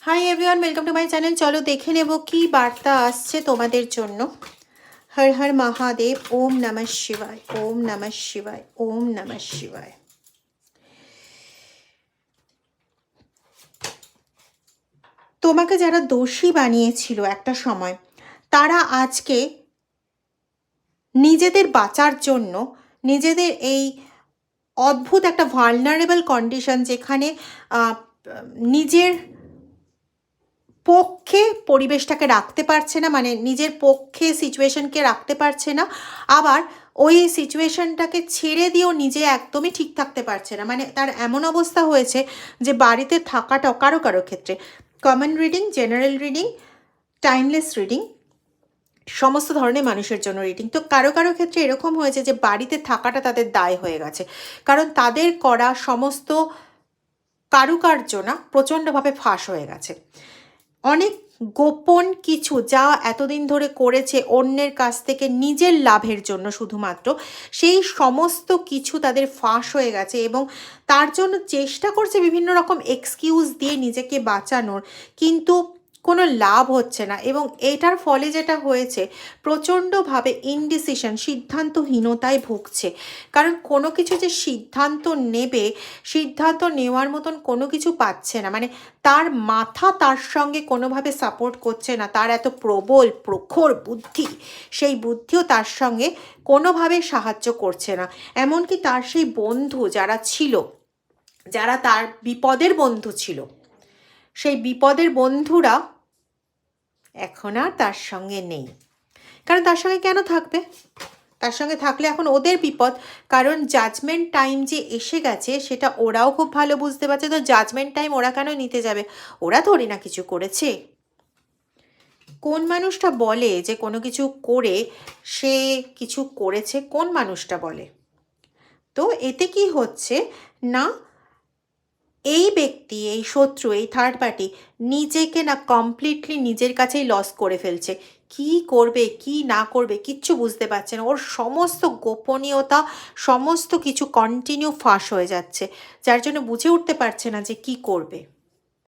Hi everyone, welcome to my channel. চলো দেখে নেব কি বার্তা আসছে তোমাদের জন্য। হর হর মহাদেব, ওম নমঃ শিবায়, ওম নমঃ শিবায়, ওম নমঃ শিবায়। তোমাকে যারা দোষী বানিয়েছিল একটা সময়, তারা আজকে নিজেদের বাঁচার জন্য, নিজেদের এই অদ্ভুত একটা ভালনারেবল কন্ডিশন, যেখানে নিজের পক্ষে পরিবেশটাকে রাখতে পারছে না, মানে নিজের পক্ষে সিচুয়েশনকে রাখতে পারছে না, আবার ওই সিচুয়েশনটাকে ছেড়ে দিয়েও নিজে একদমই ঠিক থাকতে পারছে না। মানে তার এমন অবস্থা হয়েছে যে বাড়িতে থাকাটা কারো কারো ক্ষেত্রে, common reading, general reading, timeless reading, সমস্ত ধরনের মানুষের জন্য রিডিং। তো কারো কারো ক্ষেত্রে এরকম হয়েছে যে বাড়িতে থাকাটা তাদের দায় হয়ে গেছে, কারণ তাদের করা সমস্ত কারুকার্য না প্রচণ্ডভাবে ফাঁস হয়ে গেছে। অনেক গোপন কিছু যা এতদিন ধরে করেছে অন্যের কাছ থেকে নিজের লাভের জন্য শুধুমাত্র, সেই সমস্ত কিছু তাদের ফাঁস হয়ে গেছে এবং তার জন্য চেষ্টা করছে বিভিন্ন রকম এক্সকিউজ দিয়ে নিজেকে বাঁচানোর, কিন্তু কোনো লাভ হচ্ছে না। এবং এটার ফলে যেটা হয়েছে, প্রচণ্ডভাবে ইনডিসিশন, সিদ্ধান্তহীনতায় ভুগছে। কারণ কোনো কিছু যে সিদ্ধান্ত নেবে, সিদ্ধান্ত নেওয়ার মতন কোনো কিছু পাচ্ছে না। মানে তার মাথা তার সঙ্গে কোনোভাবে সাপোর্ট করছে না, তার এত প্রবল প্রখর বুদ্ধি, সেই বুদ্ধিও তার সঙ্গে কোনোভাবে সাহায্য করছে না। এমনকি তার সেই বন্ধু যারা ছিল, যারা তার বিপদের বন্ধু ছিল, সেই বিপদের বন্ধুরা এখন আর তার সঙ্গে নেই। কারণ তার সঙ্গে কেন থাকবে? তার সঙ্গে থাকলে এখন ওদের বিপদ। কারণ জাজমেন্ট টাইম যে এসে গেছে সেটা ওরাও খুব ভালো বুঝতে পারছে। তো জাজমেন্ট টাইম ওরা কেন নিতে যাবে? ওরা থোড়ি না কিছু করেছে। কোন মানুষটা বলে যে কোনো কিছু করে সে কিছু করেছে? কোন মানুষটা বলে? তো এতে কি হচ্ছে না, এই ব্যক্তি, এই শত্রু, এই থার্ড পার্টি নিজেকে না কমপ্লিটলি নিজের কাছেই লস করে ফেলছে। কি করবে কি না করবে কিচ্ছু বুঝতে পারছে না। ওর সমস্ত গোপনীয়তা, সমস্ত কিছু কন্টিনিউ ফাঁস হয়ে যাচ্ছে, যার জন্য বুঝে উঠতে পারছে না যে কি করবে।